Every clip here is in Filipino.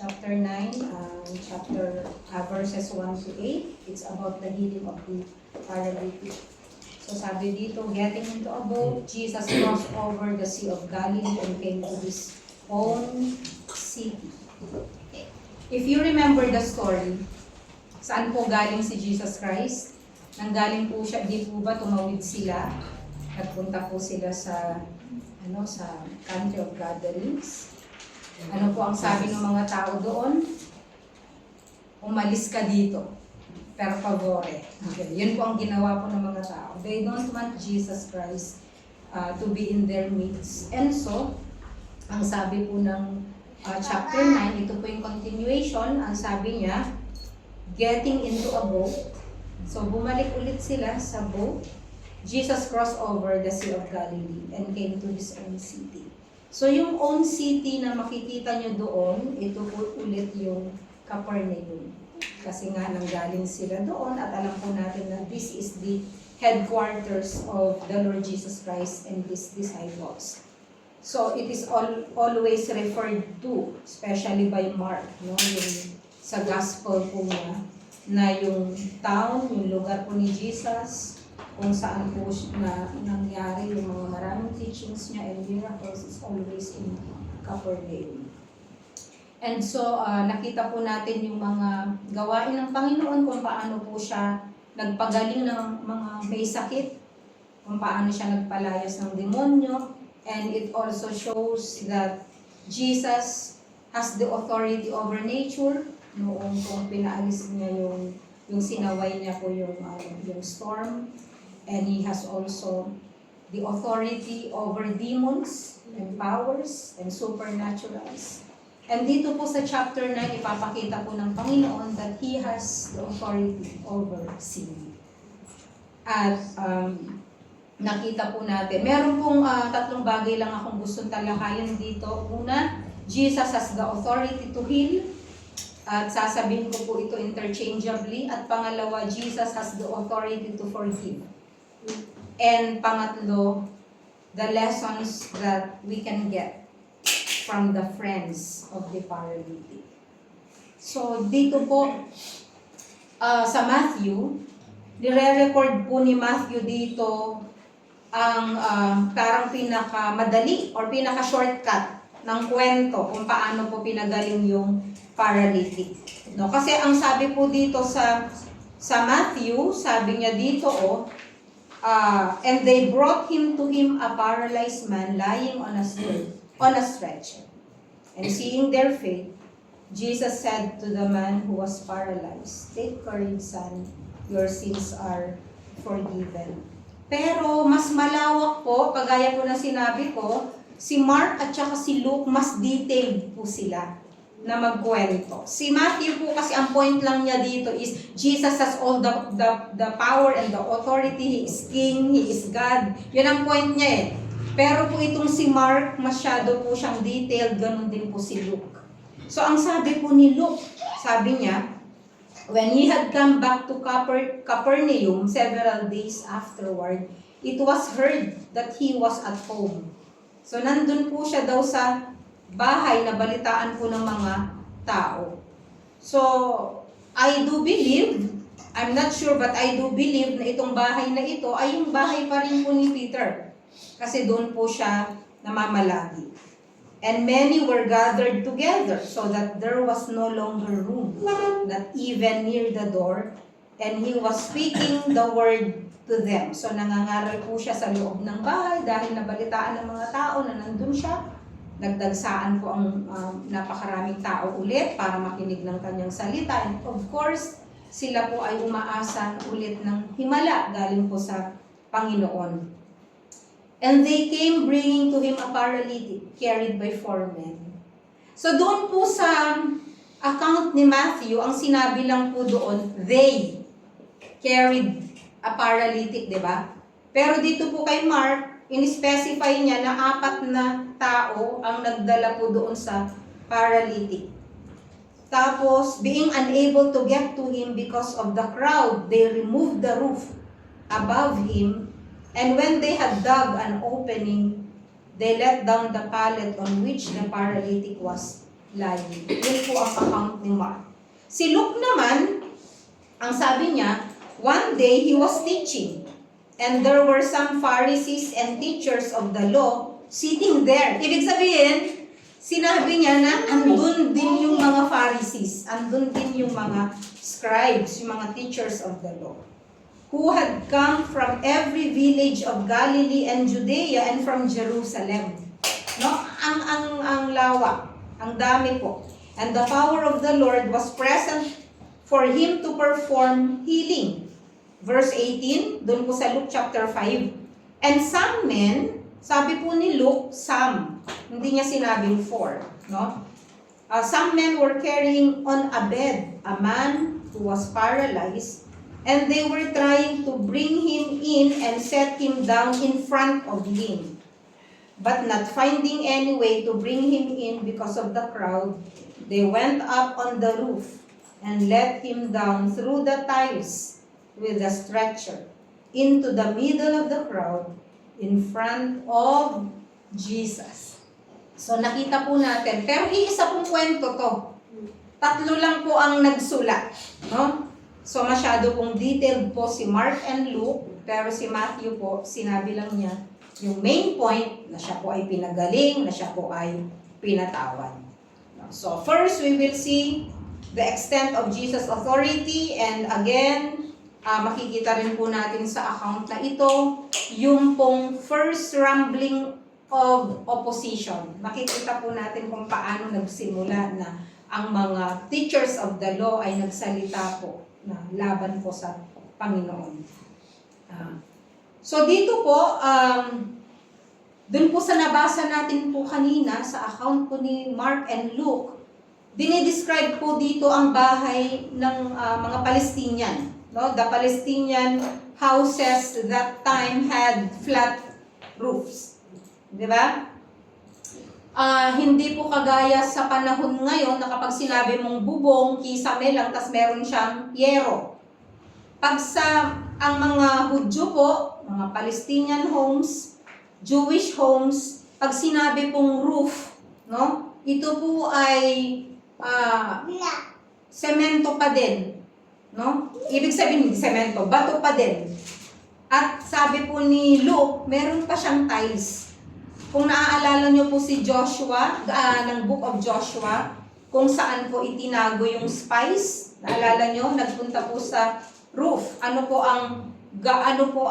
chapter 9, verses 1 to 8. It's about the healing of the paralytic. So sabi dito, getting into a boat, Jesus crossed over the Sea of Galilee and came to his own city. If you remember the story, saan po galing si Jesus Christ? Nanggaling po siya, di po ba tumawid sila? Nagpunta po sila sa country of gatherings. Ano po ang sabi ng mga tao doon? Umalis ka dito. Per favore. Okay. Yun po ang ginawa po ng mga tao. They don't want Jesus Christ to be in their midst. And so, ang sabi po ng chapter 9, ito po yung continuation. Ang sabi niya, getting into a boat. So, bumalik ulit sila sa boat. Jesus crossed over the Sea of Galilee and came to his own city. So, yung own city na makikita nyo doon, ito po ulit yung Capernaum. Kasi nga nanggaling sila doon at alam po natin na this is the headquarters of the Lord Jesus Christ and his disciples. So, it is always referred to, especially by Mark, no? Yung sa gospel po niya, na yung town, yung lugar po ni Jesus, kung saan po na nangyari yung mga maraming teachings niya and miracles is always in Capernaum. And so, nakita po natin yung mga gawain ng Panginoon kung paano po siya nagpagaling ng mga may sakit, kung paano siya nagpalayas ng demonyo, and it also shows that Jesus has the authority over nature. Noong kung pinaalis niya yung sinaway niya po yung storm, and he has also the authority over demons and powers and supernaturals. And dito po sa chapter 9, ipapakita po ng Panginoon that he has the authority over sin. At nakita po natin, meron pong tatlong bagay lang akong gustong talakayin dito. Una, Jesus has the authority to heal. At sasabihin ko po ito interchangeably. At pangalawa, Jesus has the authority to forgive. And pangatlo, the lessons that we can get from the friends of the paralytic. So dito po sa Matthew, nire-record po ni Matthew dito ang parang pinakamadali or pinaka-shortcut ng kwento kung paano po pinagaling yung paralytic. No? Kasi ang sabi po dito sa Matthew, sabi niya dito, and they brought him to him a paralyzed man lying on a stretcher. And seeing their faith, Jesus said to the man who was paralyzed, "Take courage, son, your sins are forgiven." Pero mas malawak po, kagaya po na sinabi ko, si Mark at saka si Luke, mas detailed po sila na magkwento. Si Matthew po kasi ang point lang niya dito is Jesus has all the power and the authority. He is King, He is God. Yun ang point niya eh. Pero po itong si Mark, masyado po siyang detailed, ganun din po si Luke. So ang sabi po ni Luke, sabi niya, when he had come back to Capernaum several days afterward, it was heard that he was at home. So nandun po siya daw sa bahay na balitaan po ng mga tao. So, I do believe, I'm not sure but I do believe na itong bahay na ito ay yung bahay pa rin po ni Peter. Kasi doon po siya namamalagi. And many were gathered together so that there was no longer room, not even near the door. And he was speaking the word to them. So nangangaral po siya sa loob ng bahay dahil nabalitaan ng mga tao na nandun siya. Nagdagsaan po ang napakaraming tao ulit para makinig ng kanyang salita. And of course, sila po ay umaasa ulit ng himala galing po sa Panginoon. And they came bringing to him a paralytic carried by 4 men. So doon po sa account ni Matthew, ang sinabi lang po doon, they carried a paralytic, di ba? Pero dito po kay Mark, in-specify niya na 4 na tao ang nagdala po doon sa paralytic. Tapos, being unable to get to him because of the crowd, they removed the roof above him, and when they had dug an opening, they let down the pallet on which the paralytic was lying. Yun po ang account ni Mark. Si Luke naman, ang sabi niya, one day he was teaching, and there were some Pharisees and teachers of the law sitting there. Ibig sabihin, sinabi niya na andun din yung mga Pharisees, andun din yung mga scribes, yung mga teachers of the law, who had come from every village of Galilee and Judea and from Jerusalem. No? Ang lawak, ang dami po. And the power of the Lord was present for him to perform healing. Verse 18, doon po sa Luke chapter 5. And some men, sabi po ni Luke, some, hindi niya sinabing four, no? Some men were carrying on a bed a man who was paralyzed, and they were trying to bring him in and set him down in front of him. But not finding any way to bring him in because of the crowd, they went up on the roof and let him down through the tiles with a stretcher into the middle of the crowd in front of Jesus. So nakita po natin, pero iisa pong kwento to. Tatlo lang po ang nagsulat, no? So masyado pong detailed po si Mark and Luke, pero si Matthew po, sinabi lang niya yung main point na siya po ay pinagaling, na siya po ay pinatawad. So first, we will see the extent of Jesus' authority, and again, makikita rin po natin sa account na ito, yung pong first rumbling of opposition. Makikita po natin kung paano nagsimula na ang mga teachers of the law ay nagsalita po na laban po sa Panginoon. So dito po, dun po sa nabasa natin po kanina sa account po ni Mark and Luke, dinidescribe po dito ang bahay ng mga Palestinian. No? The Palestinian houses that time had flat roofs. Di ba? Hindi po kagaya sa panahon ngayon na kapag sinabi mong bubong, kisame lang, tas meron siyang yero. Pag sa ang mga Hudyo po, mga Palestinian homes, Jewish homes, pag sinabi pong roof, no? Ito po ay semento pa din, no? Ibig sabihin, semento, bato pa din. At sabi po ni Luke, meron pa siyang tiles. Kung naaalala nyo po si Joshua, ng Book of Joshua, kung saan po itinago yung spice, naalala nyo, nagpunta po sa roof. Ano po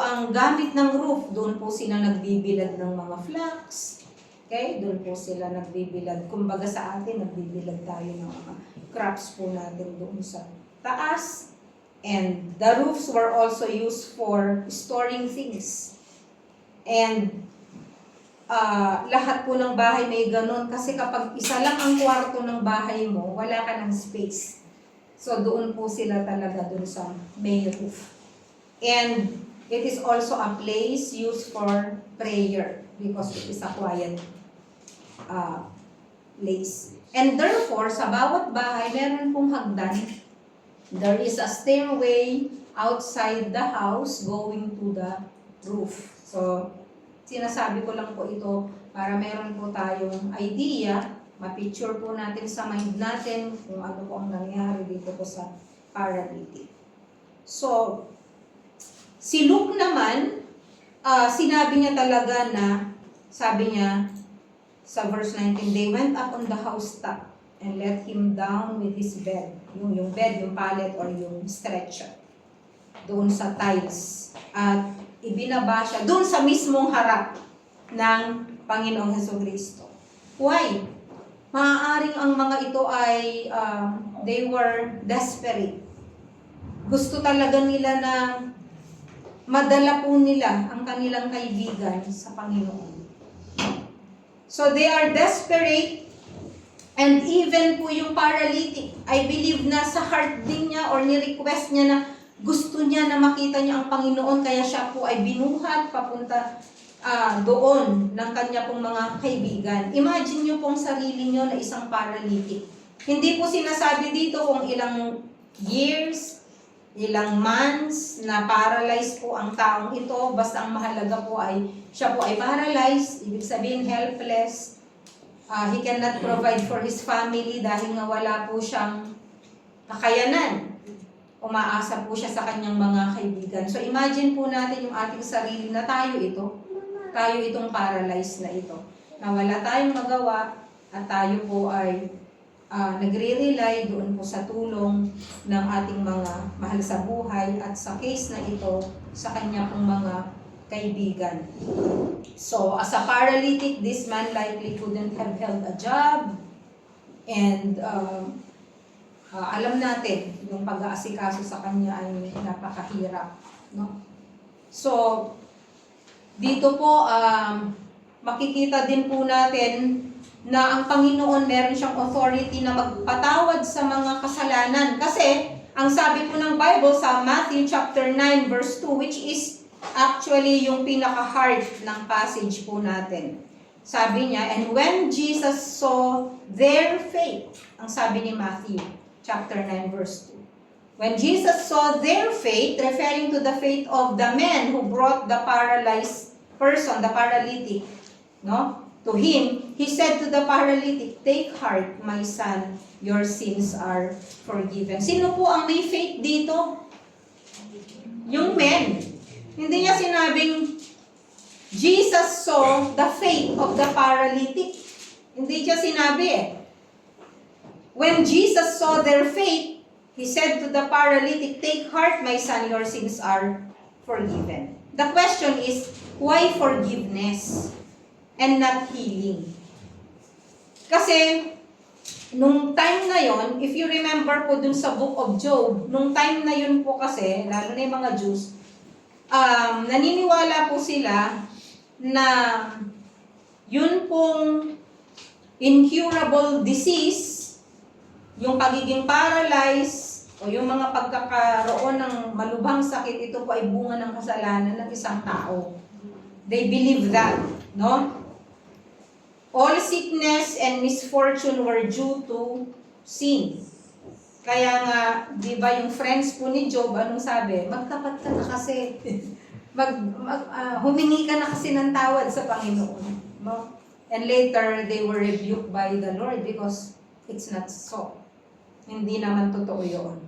ang gamit ng roof? Doon po sila nagbibilad ng mga flax. Okay? Doon po sila nagbibilad. Kumbaga sa atin, nagbibilad tayo ng mga crops po natin doon sa taas. And the roofs were also used for storing things. And lahat po ng bahay may ganun. Kasi kapag isa lang ang kwarto ng bahay mo, wala ka ng space. So doon po sila talaga doon sa may roof. And it is also a place used for prayer because it is a quiet place. And therefore, sa bawat bahay, meron pong hagdan. There is a stairway outside the house going to the roof. So, sinasabi ko lang po ito para meron po tayong idea, ma-picture po natin sa mind natin kung ano po ang nangyari dito po sa paralytic. So, si Luke naman, sinabi niya talaga na, sabi niya sa verse 19, they went up on the housetop and let him down with his bed. Yung bed, yung pallet or yung stretcher. Doon sa tiles. At ibinaba siya doon sa mismong harap ng Panginoong Hesukristo. Why? Maaaring ang mga ito ay, they were desperate. Gusto talaga nila na madala po nila ang kanilang kaibigan sa Panginoon. So they are desperate, and even po yung paralytic, I believe na sa heart din niya or ni-request niya na gusto niya na makita niya ang Panginoon, kaya siya po ay binuhat papunta doon ng kanya pong mga kaibigan. Imagine niyo pong sarili niyo na isang paralytic. Hindi po sinasabi dito kung ilang years, ilang months na paralyzed po ang taong ito. Basta ang mahalaga po ay siya po ay paralyzed, ibig sabihin helpless. He cannot provide for his family dahil nga wala po siyang kakayanan. Umaasa po siya sa kanyang mga kaibigan. So imagine po natin yung ating sarili na tayo ito. Tayo itong paralyzed na ito. Na wala tayong magawa at tayo po ay nagre-rely doon po sa tulong ng ating mga mahal sa buhay at sa case na ito sa kanya pong mga kaibigan. So, as a paralytic, this man likely couldn't have held a job and alam natin, yung pag-aasikaso sa kanya ay napakahirap. No? So, dito po, makikita din po natin na ang Panginoon meron siyang authority na magpatawad sa mga kasalanan. Kasi, ang sabi po ng Bible sa Matthew chapter 9 verse 2, which is actually yung pinaka-heart ng passage po natin. Sabi niya, and when Jesus saw their faith, ang sabi ni Matthew chapter 9 verse 2. When Jesus saw their faith, referring to the faith of the man who brought the paralyzed person, the paralytic, no? To him, he said to the paralytic, take heart, my son, your sins are forgiven. Sino po ang may faith dito? Yung men. Hindi niya sinabing, Jesus saw the faith of the paralytic. Hindi niya sinabi eh. When Jesus saw their faith, he said to the paralytic, take heart, my son, your sins are forgiven. The question is, why forgiveness and not healing? Kasi, nung time na yon, if you remember po dun sa book of Job, nung time na yun po kasi, lalo na yung mga Jews, naniniwala po sila na yun pong incurable disease, yung pagiging paralyzed, o yung mga pagkakaroon ng malubhang sakit, ito po ay bunga ng kasalanan ng isang tao. They believe that, no? All sickness and misfortune were due to sin. Kaya nga, di ba yung friends po ni Job, anong sabi? Magtapat ka na kasi. Humingi ka na kasi ng tawad sa Panginoon. No? And later, they were rebuked by the Lord because it's not so. Hindi naman totoo yun.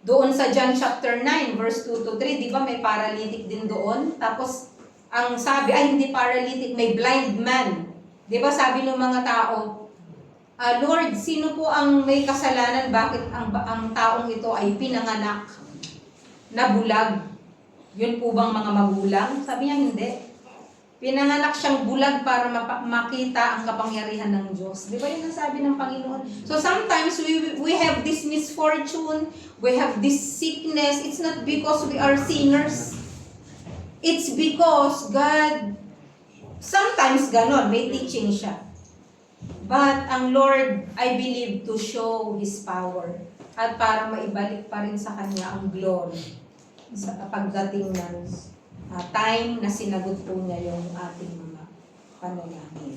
Doon sa John chapter 9, verse 2 to 3, di ba may paralytic din doon? Tapos, ang sabi, ay hindi paralytic, may blind man. Di ba sabi ng mga tao, Lord, sino po ang may kasalanan? Bakit ang taong ito ay pinanganak na bulag? Yun po bang mga magulang? Sabi niya, hindi. Pinanganak siyang bulag para makita ang kapangyarihan ng Diyos. Di ba yun ang sabi ng Panginoon? So sometimes we have this misfortune, we have this sickness. It's not because we are sinners. It's because God, sometimes ganon, may teaching siya. But ang Lord, I believe, to show His power at para maibalik pa rin sa Kanya ang glory sa pagdating ng time na sinagot po niya yung ating mga panalangin.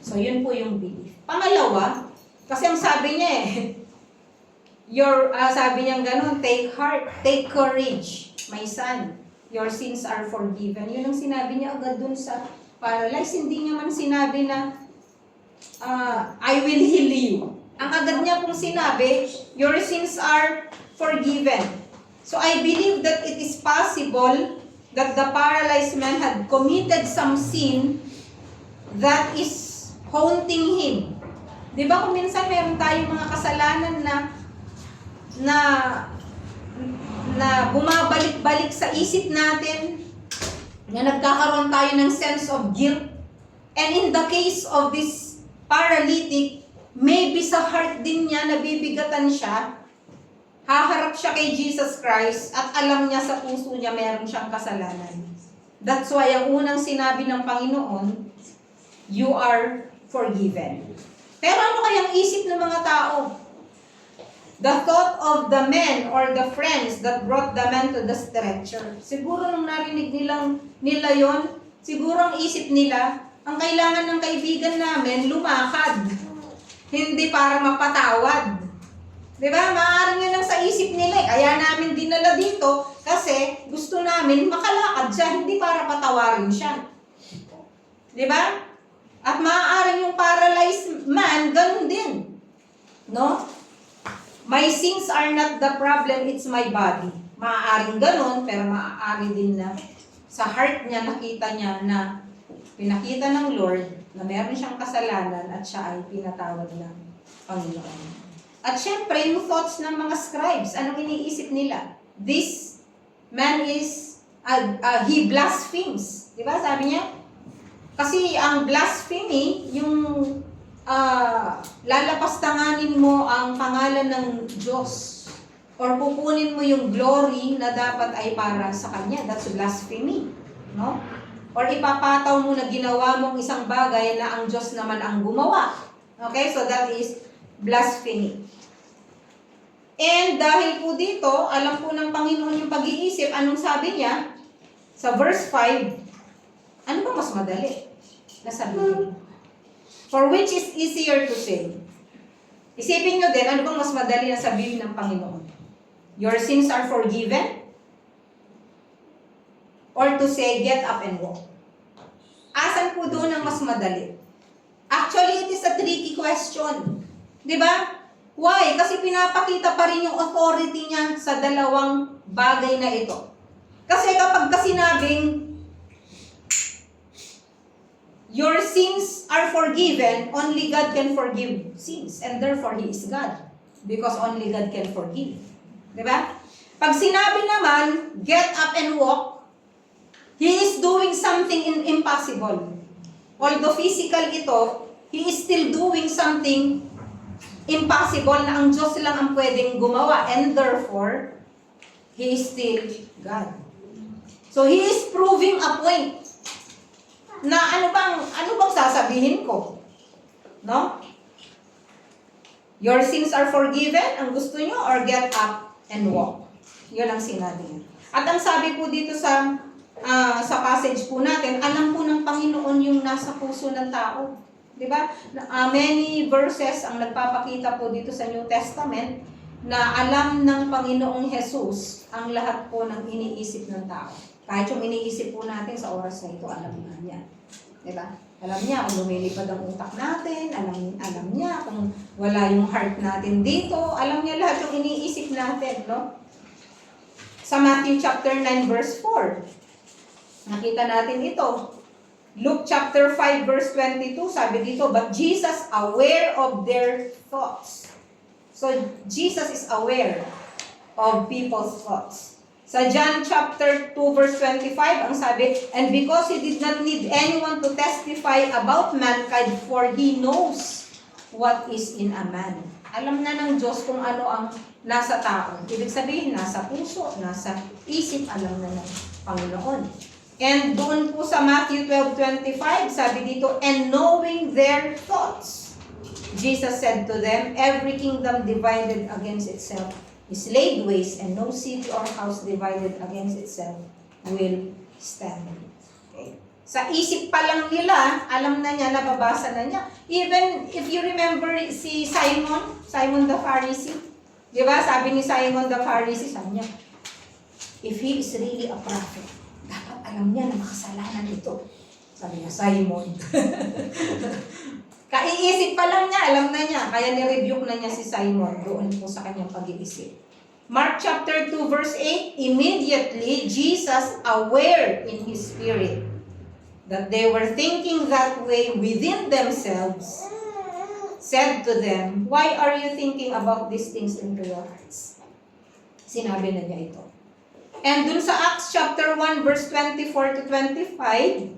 So, yun po yung belief. Pangalawa, kasi ang sabi niya sabi niya gano'n, take heart, take courage, my son, your sins are forgiven. Yun ang sinabi niya agad dun sa paralyzed. Hindi niya man sinabi na, I will heal you. Ang agad niya pong sinabi, your sins are forgiven. So, I believe that it is possible that the paralyzed man had committed some sin that is haunting him. Di ba kung minsan meron tayong mga kasalanan na bumabalik-balik sa isip natin, na nagkakaroon tayo ng sense of guilt. And in the case of this paralytic, maybe sa heart din niya, nabibigatan siya, haharap siya kay Jesus Christ at alam niya sa puso niya meron siyang kasalanan. That's why ang unang sinabi ng Panginoon, you are forgiven. Pero ano kayang isip ng mga tao? The thought of the men or the friends that brought the man to the stretcher. Siguro nung narinig nila yon, siguro ang isip nila, ang kailangan ng kaibigan namin, lumakad. Hindi para mapatawad. Diba? Maaaring yun lang sa isip nila. Kaya namin dinala dito kasi gusto namin makalakad siya, hindi para patawarin siya. Diba? At maaaring yung paralyzed man, ganun din. No? My sins are not the problem, it's my body. Maaaring ganun, pero maaari din na sa heart niya, nakita niya na pinakita ng Lord na meron siyang kasalanan at siya ay pinatawad ng Panginoon. At syempre, yung thoughts ng mga scribes, anong iniisip nila? This man is, he blasphemes. Diba? Sabi niya, kasi ang blasphemy, yung lalapastanganin mo ang pangalan ng Diyos or pupunin mo yung glory na dapat ay para sa Kanya. That's blasphemy. No? Or ipapataw mo na ginawa mong isang bagay na ang Diyos naman ang gumawa. Okay? So that is blasphemy. And dahil po dito, alam po ng Panginoon yung pag-iisip, anong sabi niya? Sa verse 5, ano ba mas madali? Nasabihin. For which is easier to say? Isipin nyo din, ano bang mas madali na sabihin ng Panginoon? Your sins are forgiven? Or to say, get up and walk? Asan po doon ang mas madali? Actually, it is a tricky question. Di ba? Why? Kasi pinapakita pa rin yung authority niya sa dalawang bagay na ito. Kasi kapag sinabing, your sins are forgiven, only God can forgive sins. And therefore, He is God. Because only God can forgive. Diba? Pag sinabi naman, get up and walk, He is doing something impossible. Although physical ito, He is still doing something impossible na ang Diyos lang ang pwedeng gumawa. And therefore, He is still God. So, He is proving a point na ano bang sasabihin ko? No? Your sins are forgiven, ang gusto nyo, or get up and walk. Yun ang sinabi niya. At ang sabi po dito sa passage po natin, alam po ng Panginoon yung nasa puso ng tao. Diba? Many verses ang nagpapakita po dito sa New Testament na alam ng Panginoong Jesus ang lahat po ng iniisip ng tao. Kahit yung iniisip po natin sa oras na ito, alam na niya. Diba? Alam niya kung lumilipad ang utak natin, alam niya kung wala yung heart natin dito, alam niya lahat yung iniisip natin, no? Sa Matthew chapter 9 verse 4, nakita natin ito. Luke chapter 5 verse 22, sabi dito, but Jesus aware of their thoughts. So, Jesus is aware of people's thoughts. Sa John chapter 2 verse 25, ang sabi, and because He did not need anyone to testify about mankind, for He knows what is in a man. Alam na ng Diyos kung ano ang nasa tao. Ibig sabihin, nasa puso, nasa isip, alam na ng Panginoon. And doon po sa Matthew 12:25, sabi dito, and knowing their thoughts, Jesus said to them, every kingdom divided against itself is laid waste, and no city or house divided against itself will stand. Okay. Sa isip pa lang nila, alam na niya, nababasa na niya. Even if you remember si Simon the Pharisee, di ba? Sabi ni Simon the Pharisee, sabi niya, if he is really a prophet, dapat alam niya na makasalanan ito. Sabi niya, Simon. Kaiisip pa lang niya, alam na niya. Kaya nirebuke na niya si Simon doon po sa kanyang pag-iisip. Mark chapter 2 verse 8, immediately Jesus, aware in His spirit that they were thinking that way within themselves, said to them, why are you thinking about these things into your hearts? Sinabi na niya ito. And dun sa Acts chapter 1 verse 24 to 25,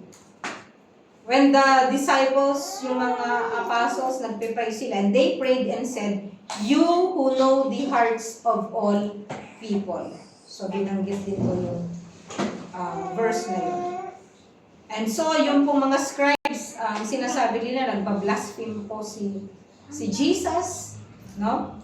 when the disciples, yung mga apostles, nagpipray sila, and they prayed and said, you who know the hearts of all people. So, binanggit dito yung verse na yun. And so, yung pong mga scribes, sinasabi nila, nagpa-blaspheme po si Jesus, no?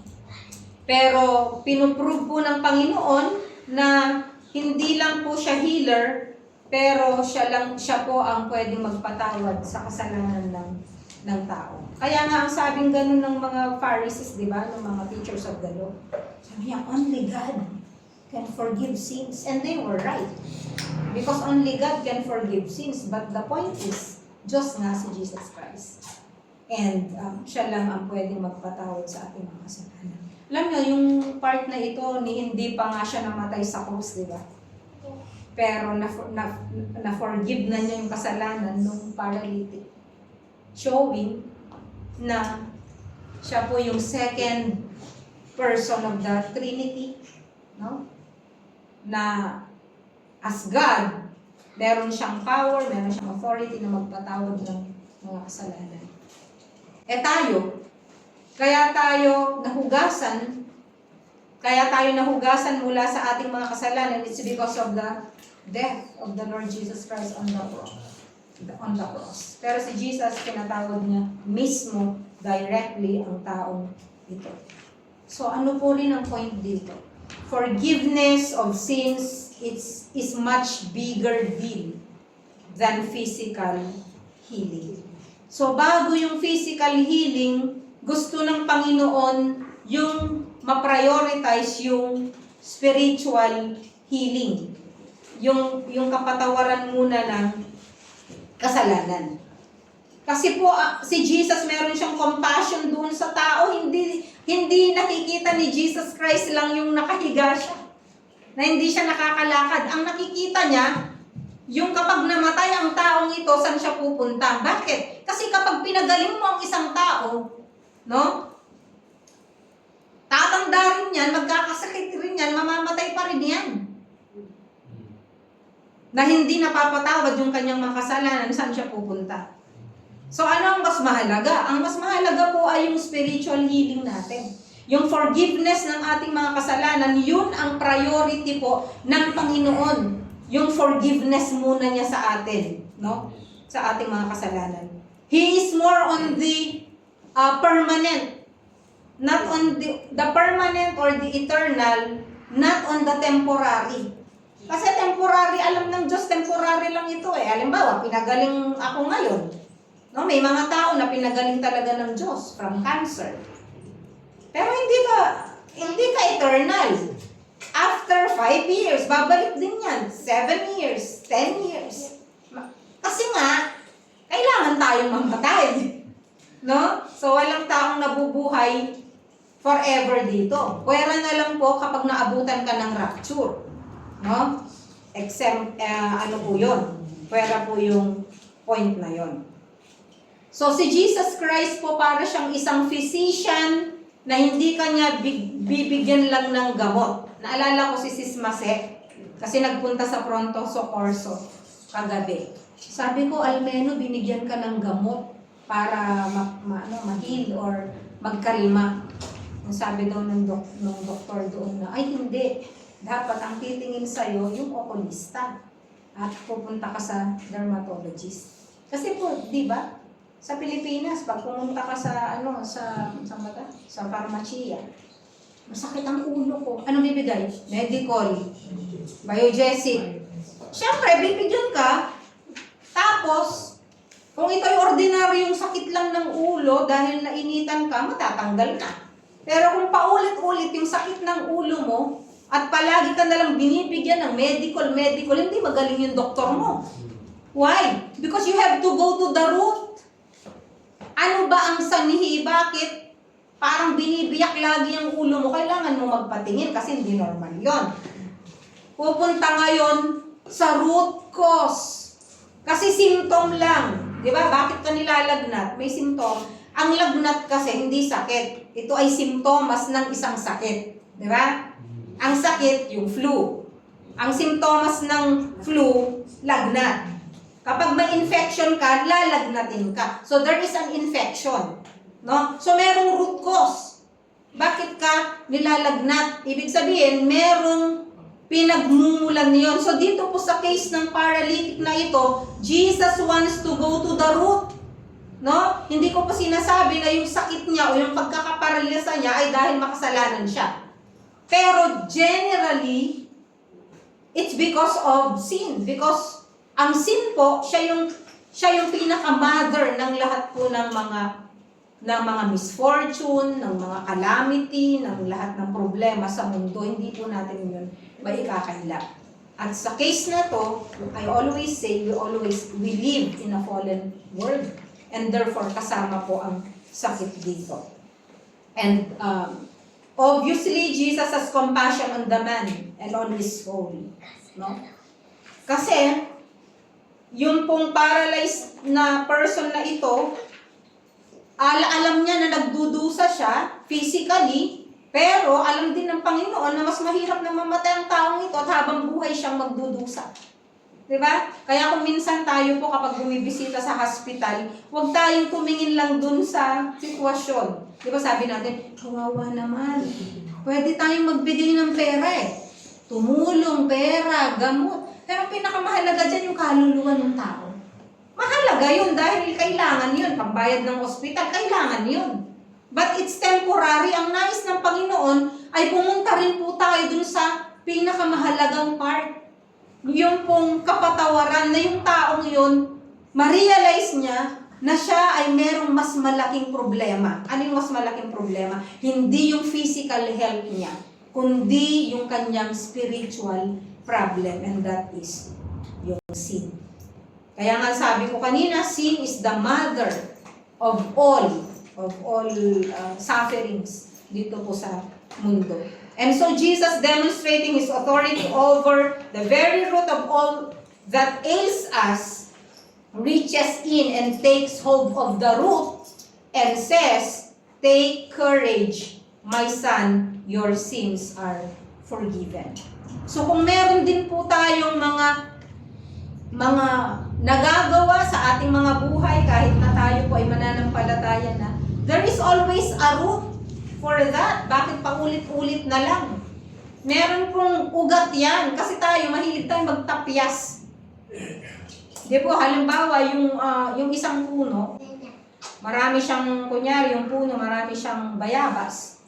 Pero, pinuprove po ng Panginoon na hindi lang po siya healer, pero siya po ang pwedeng magpatawad sa kasalanan ng tao. Kaya nga ang sabing ganun ng mga Pharisees, di ba? Ng mga teachers of the law. Sabi niya, only God can forgive sins. And they were right. Because only God can forgive sins. But the point is, Diyos nga si Jesus Christ. And siya lang ang pwedeng magpatawad sa ating mga kasalanan. Alam niyo, yung part na ito, hindi pa nga siya namatay sa krus, di ba? Pero na-forgive na niya yung kasalanan ng paralytic. Showing na siya po yung second person of the Trinity, no? Na as God, meron siyang power, meron siyang authority na magpatawad ng mga kasalanan. Kaya tayo nahugasan mula sa ating mga kasalanan. It's because of the death of the Lord Jesus Christ on the cross. Pero si Jesus, pinatawad niya mismo directly ang taong ito. So ano po rin ang point dito? Forgiveness of sins is much bigger deal than physical healing. So bago yung physical healing, gusto ng Panginoon yung ma-prioritize yung spiritual healing. Yung kapatawaran muna ng kasalanan. Kasi po si Jesus meron siyang compassion doon sa tao, hindi nakikita ni Jesus Christ lang yung nakahiga siya. Na hindi siya nakakalakad. Ang nakikita niya, yung kapag namatay ang taong ito, saan siya pupunta? Bakit? Kasi kapag pinagaling mo ang isang tao, no? Tatanda rin yan, magkakasakit rin yan, mamamatay pa rin yan. Na hindi napapatawad yung kanyang mga kasalanan, saan siya pupunta? So ano ang mas mahalaga? Ang mas mahalaga po ay yung spiritual healing natin. Yung forgiveness ng ating mga kasalanan, yun ang priority po ng Panginoon. Yung forgiveness muna niya sa atin, no? Sa ating mga kasalanan. He is more on the permanent, not on the permanent or the eternal, not on the temporary. Kasi temporary, alam ng Diyos, temporary lang ito eh. Halimbawa, pinagaling ako ngayon. No, may mga tao na pinagaling talaga ng Diyos from cancer. Pero hindi ka eternal. After 5 years, babalik din yan. 7 years, 10 years. Kasi nga, kailangan tayong mamatay. No? So, walang taong nabubuhay forever dito. Pwera na lang po kapag naabutan ka ng rapture. No? Ano po yun? Pwera po yung point na yun. So, si Jesus Christ po para siyang isang physician na hindi kanya bibigyan lang ng gamot. Naalala ko si Sis Mase, kasi nagpunta sa Pronto Soccorso kagabi. Sabi ko, Almeno, binigyan ka ng gamot para ma-heal or magkalma. Sabi daw ng doktor doon na, ay hindi, dapat ang titingin sa'yo yung okulista at pupunta ka sa dermatologist. Kasi po, di ba, sa Pilipinas, pag pumunta ka sa pharmacia, masakit ang ulo ko. Anong bibigay? Medical, biogesic. Siyempre, bibigyan ka. Tapos, kung ito'y ordinaryong sakit lang ng ulo dahil nainitan ka, matatanggal ka. Pero kung paulit-ulit yung sakit ng ulo mo, at palagi ka nalang binibigyan ng medical, hindi magaling yung doktor mo. Why? Because you have to go to the root. Ano ba ang sanhi? Bakit parang binibiyak lagi ang ulo mo? Kailangan mo magpatingin kasi hindi normal yon. Pupunta ngayon sa root cause. Kasi symptom lang. Di ba? Bakit ka nilalagnat? May symptom. Ang lagnat kasi hindi sakit. Ito ay simptomas ng isang sakit. Di ba? Ang sakit, yung flu. Ang simptomas ng flu, lagnat. Kapag may infection ka, lalagnatin ka. So, there is an infection. No? So, merong root cause. Bakit ka nilalagnat? Ibig sabihin, merong pinagmumulan niyon. So, dito po sa case ng paralytic na ito, Jesus wants to go to the root. No? Hindi ko po sinasabi na yung sakit niya o yung pagkakaparalisa niya ay dahil makasalanan siya. Pero generally, it's because of sin. Because ang sin po, siya yung pinaka-mother ng lahat po ng mga misfortune, ng mga calamity, ng lahat ng problema sa mundo. Hindi po natin yun maikakaila. At sa case na to, I always say, we live in a fallen world. And therefore, kasama po ang sakit dito. And obviously, Jesus has compassion on the man and on his soul. No? Kasi, yung pong paralyzed na person na ito, alam niya na nagdudusa siya physically, pero alam din ng Panginoon na mas mahirap na mamatay ang taong ito at habang buhay siyang magdudusa. Diba? Kaya kung minsan tayo po kapag bumibisita sa hospital, huwag tayong tumingin lang dun sa sitwasyon. Diba sabi natin, kawawa naman. Pwede tayong magbigay ng pera Tumulong, pera, gamot. Pero pinakamahalaga dyan yung kaluluwa ng tao. Mahalaga yun dahil kailangan yun. Pagbayad ng ospital, kailangan yun. But it's temporary. Ang nais ng Panginoon ay pumunta rin po tayo dun sa pinakamahalagang part. Yung pong kapatawaran na yung taong yun, ma-realize niya na siya ay merong mas malaking problema. Ano yung mas malaking problema? Hindi yung physical health niya, kundi yung kanyang spiritual problem, and that is yung sin. Kaya nga sabi ko kanina, sin is the mother of all sufferings dito po sa mundo. And so Jesus, demonstrating His authority over the very root of all that ails us, reaches in and takes hold of the root and says, "Take courage, my son, your sins are forgiven." So kung meron din po tayong mga nagagawa sa ating mga buhay, kahit na tayo po ay mananampalataya na, there is always a root for that. Bakit paulit-ulit na lang? Meron pong ugat yan. Kasi tayo, mahilig tayo magtapyas. Di po, halimbawa, yung isang puno, marami siyang, kunyari, yung puno, marami siyang bayabas.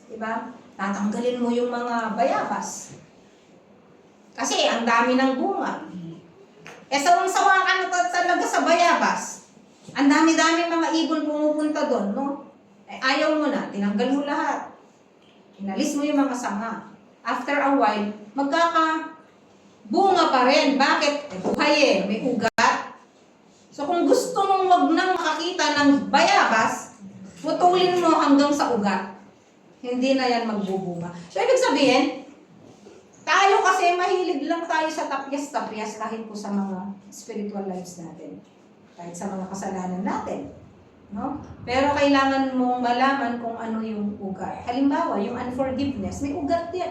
Diba? Tatanggalin mo yung mga bayabas. Kasi ang dami ng bunga. Sawang-sawa ka na talaga sa bayabas. Ang dami-dami mga ibon pumupunta doon, no? Ayaw mo na, tinanggal mo lahat. Inalis mo yung mga sanga. After a while, magkaka-bunga pa rin. Bakit? Buhay may ugat. So kung gusto mong wag nang makakita ng bayabas, putulin mo hanggang sa ugat. Hindi na yan magbubunga. So ibig sabihin, tayo kasi mahilig lang tayo sa tapyas-tapyas kahit po sa mga spiritual lives natin. Kahit sa mga kasalanan natin. No? Pero kailangan mong malaman kung ano yung ugat. Halimbawa, yung unforgiveness, may ugat yan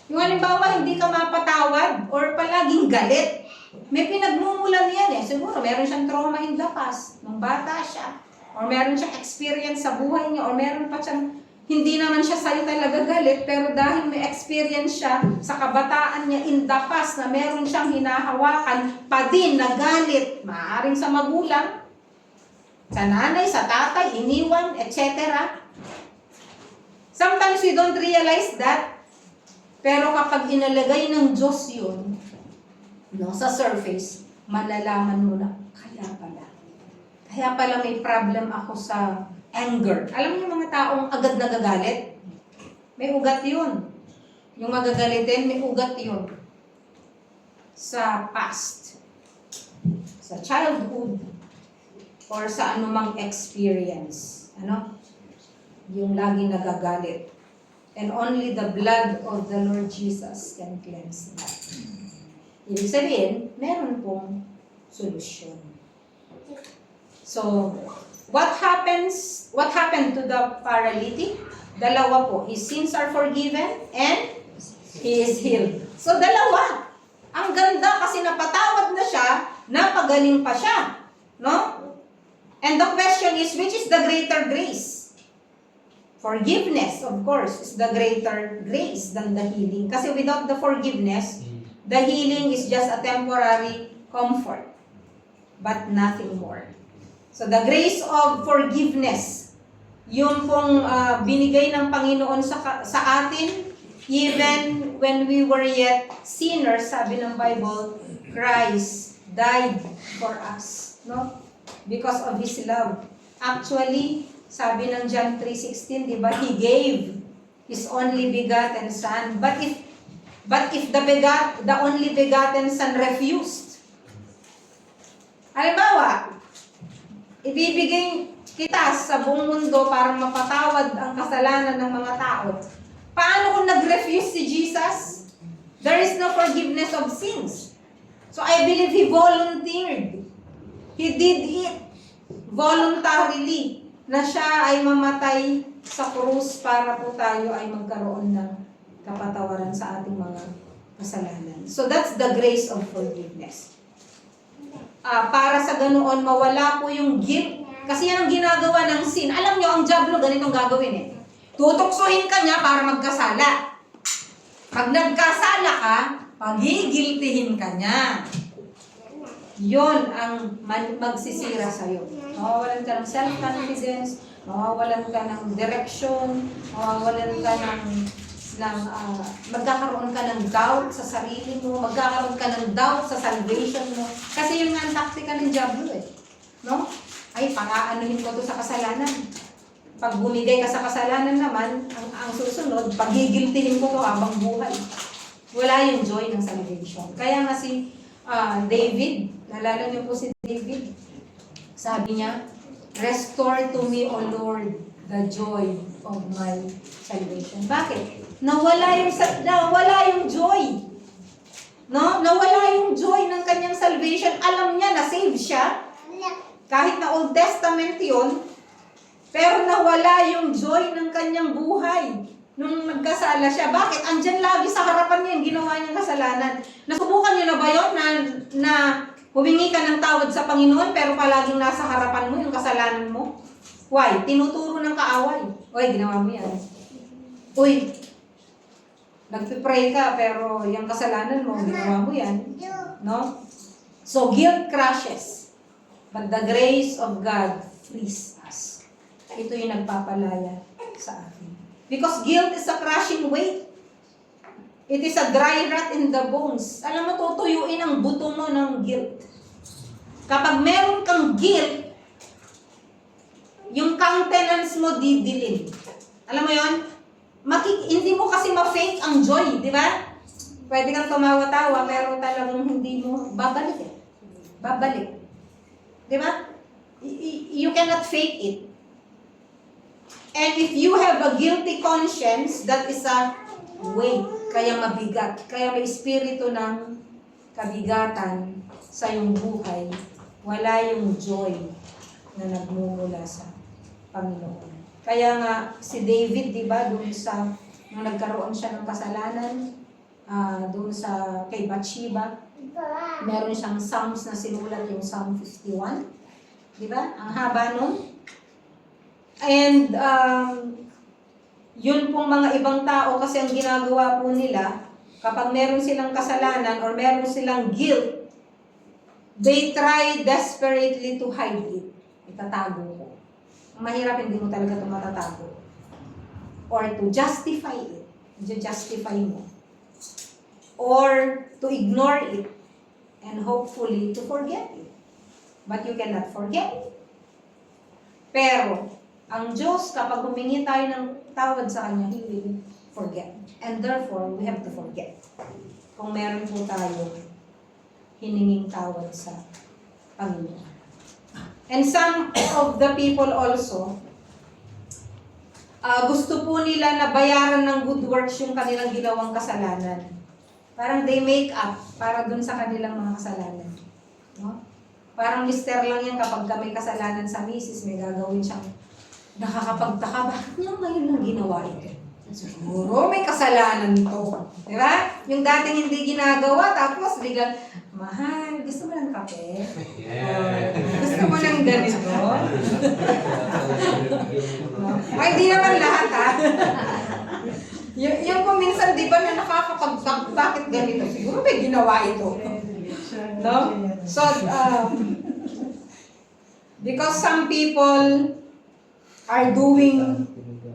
Yung halimbawa, hindi ka mapatawad or palaging galit. May pinagmumulan yan Siguro, meron siyang trauma in the past, nung bata siya. Or meron siyang experience sa buhay niya, or meron pa siyang, hindi naman siya sa'yo talaga galit, pero dahil may experience siya sa kabataan niya in the past na meron siyang hinahawakan pa din na galit, maaaring sa magulang, sa nanay, sa tatay, iniwan, etc. Sometimes we don't realize that. Pero kapag inalagay ng Diyos yun, sa surface, malalaman mo na, kaya pala may problem ako sa anger. Alam niyo mga taong agad nagagalit? May ugat yun. Yung magagalitin, may ugat yun. Sa past, sa childhood, or sa anumang experience. Yung lagi nagagalit. And only the blood of the Lord Jesus can cleanse that. Ibig sabihin, meron pong solusyon. So, what happened to the paralytic? Dalawa po. His sins are forgiven and he is healed. So, dalawa. Ang ganda kasi napatawad na siya, napagaling pa siya. No? And the question is, which is the greater grace? Forgiveness, of course, is the greater grace than the healing. Kasi without the forgiveness, the healing is just a temporary comfort, but nothing more. So the grace of forgiveness, yung pong binigay ng Panginoon sa atin, even when we were yet sinners, sabi ng Bible, Christ died for us, no? Because of His love. Actually, sabi ng John 3:16, di ba? He gave His only begotten Son. But if But if the only begotten Son refused, halimbawa, ibibigay kita sa buong mundo para mapatawad ang kasalanan ng mga tao. Paano kung nag-refuse si Jesus? There is no forgiveness of sins. So I believe He volunteered. He did it voluntarily na siya ay mamatay sa krus para po tayo ay magkaroon ng kapatawaran sa ating mga kasalanan. So that's the grace of forgiveness. Para sa ganoon, mawala po yung guilt. Kasi yan ang ginagawa ng sin. Alam nyo, ang diablo ganitong gagawin eh. Tutuksohin ka niya para magkasala. Pag nagkasala ka, pagigiltihin ka niya. Yon ang magsisira sa'yo. Mawawalan ka ng self-confidence, mawawalan ka ng direction, mawawalan ka magkakaroon ka ng doubt sa sarili mo, magkakaroon ka ng doubt sa salvation mo. Kasi yun nga ang taktika ng diablo eh. No? Ay, pang-aanuhin ko to sa kasalanan. Pag bumigay ka sa kasalanan naman, ang susunod, pagigiltihin ko to habang buhay. Wala yung joy ng salvation. Kaya nga si David, nalala niyo po si David, sabi niya, restore to me, O Lord, the joy of my salvation. Bakit? Nawala yung joy. No? Nawala yung joy ng kanyang salvation. Alam niya na save siya. Kahit na Old Testament yun, pero nawala yung joy ng kanyang buhay nung nagkasala siya. Bakit? Andyan lagi sa harapan niya yung ginawa niyang kasalanan. Nasubukan niyo na ba yun na humingi ka ng tawad sa Panginoon pero palaging nasa harapan mo yung kasalanan mo? Why? Tinuturo ng kaaway. Uy, ginawa mo yan. Uy, nagpipray ka pero yung kasalanan mo, ginawa mo yan. No? So, guilt crushes. But the grace of God frees us. Ito yung nagpapalaya sa atin. Because guilt is a crushing weight. It is a dry rot in the bones. Alam mo, tutuyuin ang buto mo ng guilt. Kapag meron kang guilt, yung countenance mo didilim. Alam mo yon? Hindi mo kasi ma-fake ang joy, di ba? Pwede kang tumawa-tawa, pero talagang hindi mo babalik eh. Babalik. Di ba? You cannot fake it. And if you have a guilty conscience, that is a weight. Kaya mabigat. Kaya may espiritu ng kabigatan sa iyong buhay. Wala yung joy na nagmumula sa Panginoon. Kaya nga, si David, di ba, nung nagkaroon siya ng kasalanan, doon sa kay Bathsheba, meron siyang Psalms na sinulat, yung Psalm 51. Di ba? Ang haba nun. And, yun pong mga ibang tao, kasi ang ginagawa po nila, kapag meron silang kasalanan or meron silang guilt, they try desperately to hide it. Itatago ko. Ang mahirap, hindi mo talaga ito matatago. Or to justify it. Justify mo. Or to ignore it. And hopefully to forget it. But you cannot forget it. Pero, ang Diyos, kapag humingi tayo ng tawad sa Kanya, He will forget. And therefore, we have to forget. Kung meron po tayo hininging tawad sa Panginoon. And some of the people also, gusto po nila na bayaran ng good works yung kanilang ginawang kasalanan. Parang they make up para dun sa kanilang mga kasalanan. No? Parang mister lang yan kapag may kasalanan sa misis, may gagawin siyang nakakapagtaka. Bakit niya ngayon lang ginawa ito? Siguro may kasalanan to. Di ba? Yung dating hindi ginagawa, tapos biglang, mahal, gusto mo ng kape? Gusto mo ng ganito? Ay, di naman lahat ha. Yung kung minsan, di ba, na nakakapagtaka, bakit ganito? Siguro may ginawa ito. No? So, because some people are doing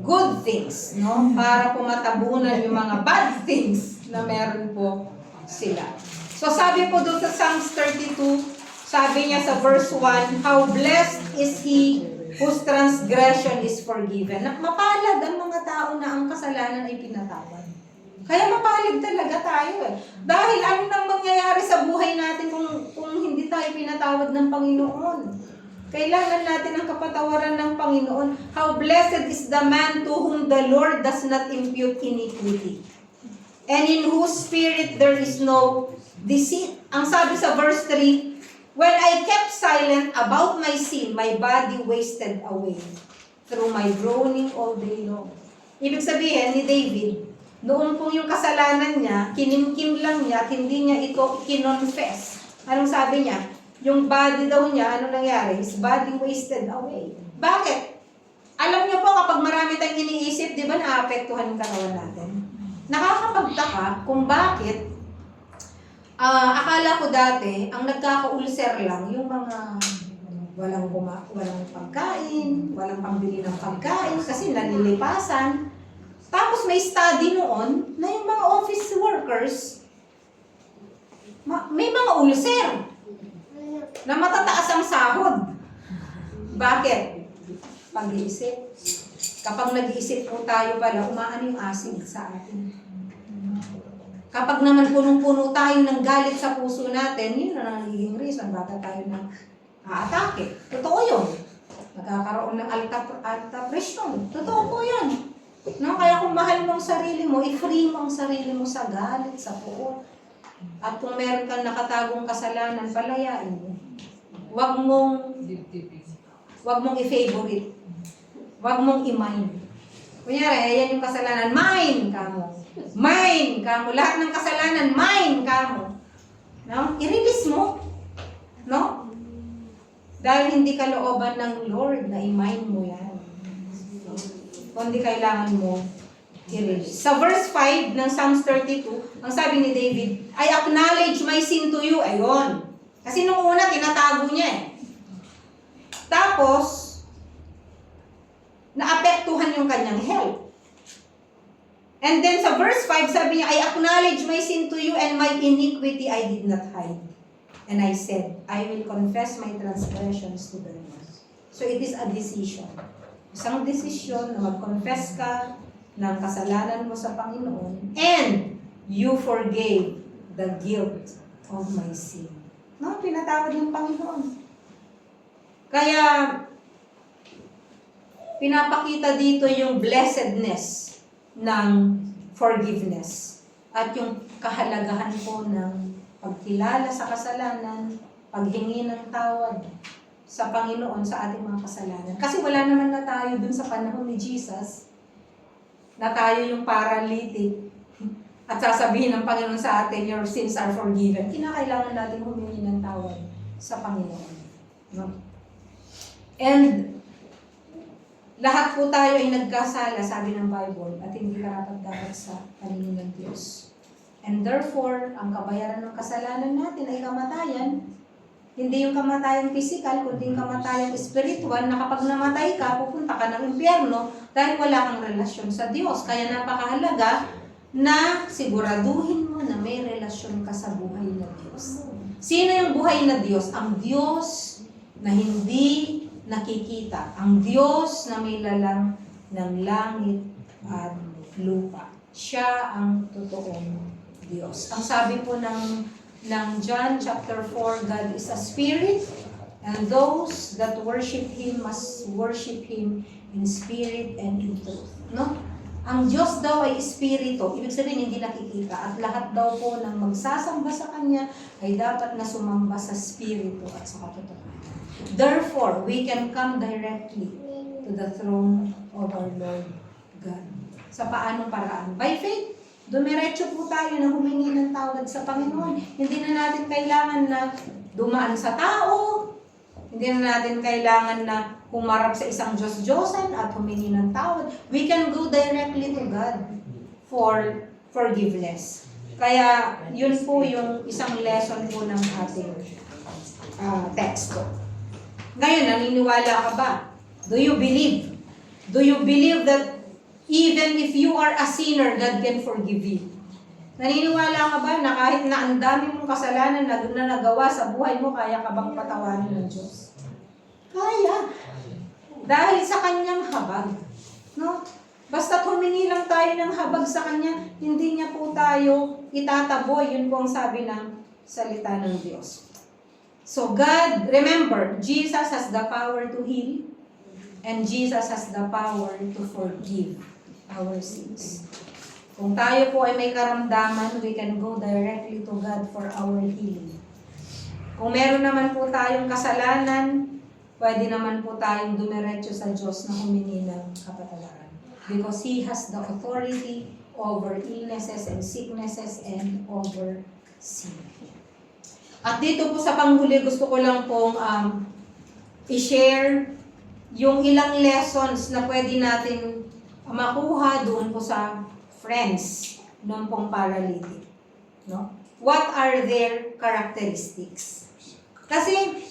good things, no? Para po matabunan yung mga bad things na meron po sila. So sabi po doon sa Psalms 32, sabi niya sa verse 1, how blessed is he whose transgression is forgiven. Mapalad ang mga tao na ang kasalanan ay pinatawad. Kaya mapalad talaga tayo eh. Dahil ano nang mangyayari sa buhay natin kung hindi tayo pinatawad ng Panginoon? Kailangan natin ang kapatawaran ng Panginoon. How blessed is the man to whom the Lord does not impute iniquity, and in whose spirit there is no deceit. Ang sabi sa verse 3, when I kept silent about my sin, my body wasted away through my groaning all day long. Ibig sabihin ni David, noon pong yung kasalanan niya, kinimkim lang niya at hindi niya ito kinonfess. Anong sabi niya? Yung body daw niya, ano nangyari? His body wasted away. Bakit? Alam niyo po, kapag marami tayong iniisip, di ba naapektuhan yung katawan natin? Nakakapagtaka kung bakit akala ko dati, ang nagkaka-ulcer lang, yung mga walang pagkain, walang pambili ng pagkain, kasi nalilipasan. Tapos may study noon na yung mga office workers, may mga ulcer na matataas ang sahod. Bakit? Pag-iisip. Kapag nag-iisip po tayo pala, umaano yung acid sa atin. Kapag naman punong-puno tayo ng galit sa puso natin, yun na nagiging reason bakit tayo na aatake. Totoo yun. Nagkakaroon ng alta pressure. Totoo po yan. No? Kaya kung mahal mo ang sarili mo, i-free mo ang sarili mo sa galit, sa puot. At kung meron kang nakatagong kasalanan, palayain mo. Huwag mong i-favorite. Huwag mong i-mind. Kunyari, ayan yung kasalanan, mine ka mo. Mine ka mo. Lahat ng kasalanan, mine ka mo. No? I-release mo. No? Dahil hindi ka looban ng Lord na i-mind mo yan. Kundi kailangan mo i-release. Sa verse 5 ng Psalms 32, ang sabi ni David, I acknowledge my sin to you. Ayun. Kasi nung una, tinatago niya eh. Tapos, naapektuhan yung kanyang health. And then sa verse 5, sabi niya, I acknowledge my sin to you and my iniquity I did not hide. And I said, I will confess my transgressions to the Lord. So it is a decision. Isang desisyon na mag-confess ka ng kasalanan mo sa Panginoon and you forgave the guilt of my sin. No, pinatawad ng Panginoon. Kaya, pinapakita dito yung blessedness ng forgiveness at yung kahalagahan po ng pagkilala sa kasalanan, paghingi ng tawad sa Panginoon sa ating mga kasalanan. Kasi wala naman na tayo dun sa panahon ni Jesus na tayo yung paralytic at sasabihin ng Panginoon sa atin, your sins are forgiven. Kinakailangan natin humingi ng tawad sa Panginoon. No? And lahat po tayo ay nagkasala, sabi ng Bible, at hindi karapat-dapat sa paningin ng Diyos. And therefore, ang kabayaran ng kasalanan natin ay kamatayan. Hindi yung kamatayan physical, kundi yung kamatayan spiritual, na kapag namatay ka, pupunta ka ng impyerno dahil wala kang relasyon sa Diyos. Kaya napakahalaga na siguraduhin mo na may relasyon ka sa buhay na Diyos. Sino yung buhay na Diyos? Ang Diyos na hindi nakikita. Ang Diyos na may lalang ng langit at lupa. Siya ang totoong Diyos. Ang sabi po ng John chapter 4, God is a spirit, and those that worship Him must worship Him in spirit and in truth. No? Ang Diyos daw ay espiritu, ibig sabihin hindi nakikita, at lahat daw po ng magsasamba sa Kanya ay dapat na sumamba sa espiritu at sa katotohanan. Therefore, we can come directly to the throne of our Lord God. Sa paanong paraan? By faith. Dumiretso po tayo na humingi ng tawad sa Panginoon. Hindi na natin kailangan na dumaan sa tao. Hindi na natin kailangan na humarap sa isang Diyos-Diyosan at humingi ng tawad. We can go directly to God for forgiveness. Kaya yun po yung isang lesson po ng ating teksto. Ngayon, naniniwala ka ba? Do you believe? Do you believe that even if you are a sinner, God can forgive you? Naniniwala ka ba na kahit na ang dami mong kasalanan na nagawa sa buhay mo, kaya ka bang patawarin ng Diyos? Kaya. Dahil sa kanyang habag. No? Basta't humingi lang tayo tayo ng habag sa Kanya, hindi niya po tayo itataboy. Yun po ang sabi ng salita ng Diyos. So God, remember, Jesus has the power to heal and Jesus has the power to forgive our sins. Kung tayo po ay may karamdaman, we can go directly to God for our healing. Kung meron naman po tayong kasalanan, pwede naman po tayong dumiretso sa Diyos na humingi ng kapatawaran. Because He has the authority over illnesses and sicknesses and over sin. At dito po sa panghuli, gusto ko lang pong i-share yung ilang lessons na pwede natin makuha doon po sa friends ng pong paralytic. No? What are their characteristics? Kasi,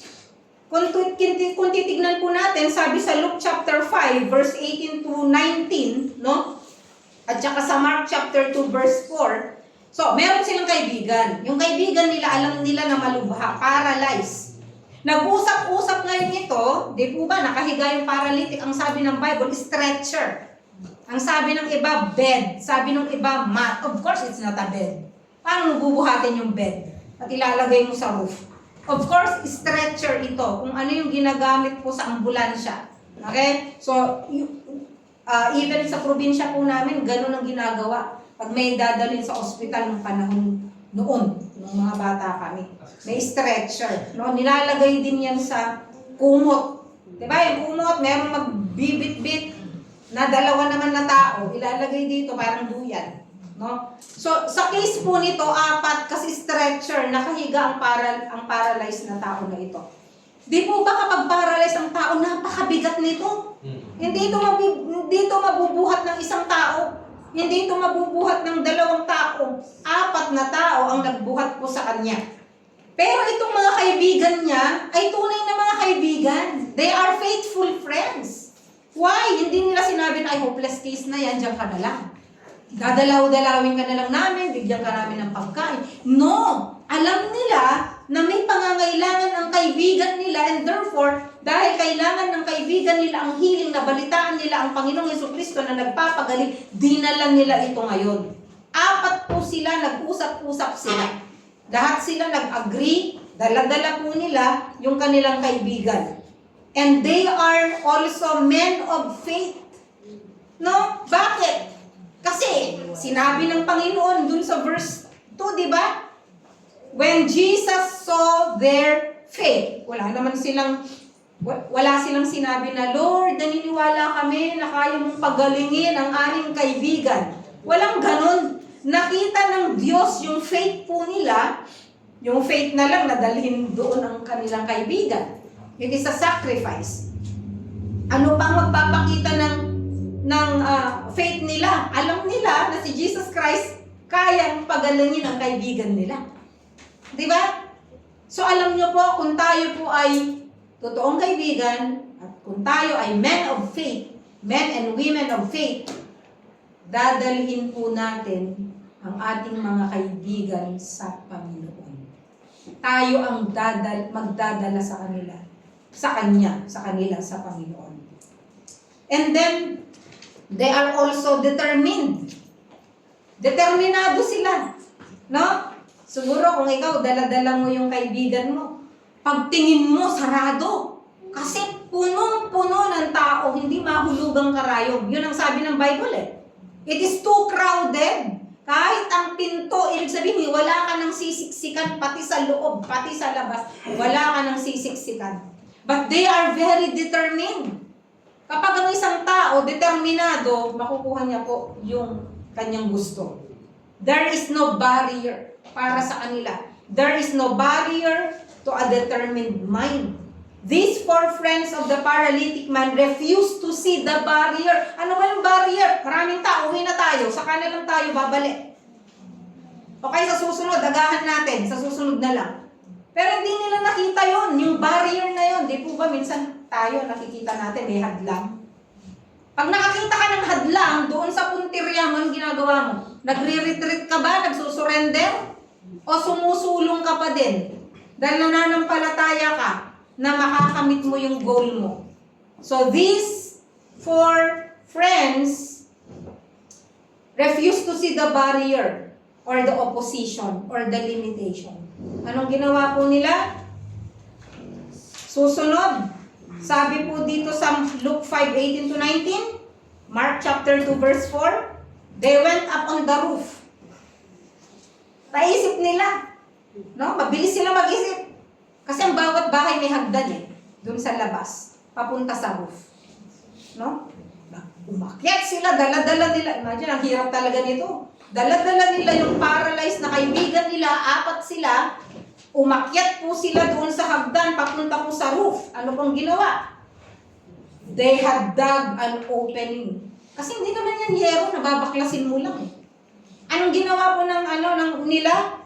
kung titignan po natin, sabi sa Luke chapter 5, verse 18 to 19, no? At saka sa Mark chapter 2, verse 4, so, meron silang kaibigan. Yung kaibigan nila, alam nila na malubha, paralyzed. Nag-usap-usap ngayon ito, di po ba, nakahiga yung paralytic, ang sabi ng Bible, stretcher. Ang sabi ng iba, bed. Sabi ng iba, mat. Of course, it's not a bed. Paano bubuhatin yung bed? At ilalagay mo sa roof. Of course, stretcher ito. Kung ano yung ginagamit po sa ambulansya. Okay? So, even sa probinsya po namin, ganun ang ginagawa. Pag may dadalhin sa ospital ng panahon noon, ng mga bata kami. May stretcher. No? Nilalagay din yan sa kumot. Diba? Yung kumot, meron magbibit-bit na dalawa naman na tao. Ilalagay dito, parang duyan. No? So, sa case po nito, 4 kasi stretcher, nakahiga ang paralyzed na tao na ito. Di po ba kapag paralyzed ang tao, napakabigat nito? Hindi ito mabubuhat ng isang tao. Hindi ito mabubuhat ng 2 tao. 4 na tao ang nagbuhat po sa kanya. Pero itong mga kaibigan niya ay tunay na mga kaibigan. They are faithful friends. Why? Hindi nila sinabi na ay hopeless case na yan, diyan ka na lang. Dadalaw-dalawin ka na lang namin, bigyan ka namin ng pagkain. No! Alam nila na may pangangailangan ang kaibigan nila and therefore, dahil kailangan ng kaibigan nila ang healing na balitaan nila ang Panginoong Jesucristo na nagpapagaling, dinala nila ito ngayon. 4 po sila, nag-usap-usap sila. Lahat sila nag-agree, dala-dala po nila yung kanilang kaibigan. And they are also men of faith. No? Bakit? Kasi, sinabi ng Panginoon dun sa verse 2, di ba? When Jesus saw their faith, wala silang sinabi na, Lord, naniniwala kami na kaya mong pagalingin ang aming kaibigan. Walang ganun. Nakita ng Diyos yung faith po nila, yung faith na lang na dalhin doon ang kanilang kaibigan. It is a sacrifice. Ano pang magpapakita ng faith nila? Alam nila na si Jesus Christ kayang pagalingin ang kaibigan nila. Di ba? So alam nyo po, kung tayo po ay totoong kaibigan, at kung tayo ay men of faith, men and women of faith, dadalhin po natin ang ating mga kaibigan sa Panginoon. Tayo ang magdadala sa kanila, sa kanila, sa Panginoon. And then, they are also determined. Determinado sila. No? Siguro kung ikaw, dala-dala mo yung kaibigan mo, pagtingin mo, sarado. Kasi punong-puno ng tao, hindi mahulugang karayom. Yun ang sabi ng Bible eh. It is too crowded. Kahit ang pinto, ibig sabihin, wala ka ng sisiksikan, pati sa loob, pati sa labas, wala ka ng sisiksikan. But they are very determined. Kapag ang isang tao, determinado, makukuha niya po yung kanyang gusto. There is no barrier para sa kanila. There is no barrier to a determined mind. These 4 friends of the paralytic man refused to see the barrier. Ano ba yung barrier? Maraming tao, uwi na tayo. Saka na lang tayo babalik. Okay, sa susunod, dagahan natin. Sa susunod na lang. Pero hindi nila nakita yon, yung barrier na yon. Di po ba minsan tayo nakikita natin may hadlang? Pag nakakita ka ng hadlang, doon sa puntirya mo, anong ginagawa mo? Nagre-retreat ka ba? Nagsusurrender? O sumusulong ka pa din? Dahil nananampalataya ka na makakamit mo yung goal mo. So these 4 friends refuse to see the barrier or the opposition or the limitation. Anong ginawa po nila? Susunod. Sabi po dito sa Luke 5:18 to 19, Mark chapter 2 verse 4, they went up on the roof. Naisip nila. No? Mabilis sila mag-isip. Kasi ang bawat bahay may hagdan doon sa labas, papunta sa roof. No? Umakyat sila, dala-dala nila. Imagine, ang hirap talaga nito. Dala-dala nila yung paralyzed na kaibigan nila, 4 sila. Umakyat po sila doon sa hagdan, papunta po sa roof. Ano pong ginawa? They had dug an opening. Kasi hindi naman yan yero, nababaklasin mo lang Anong ginawa po ng nila?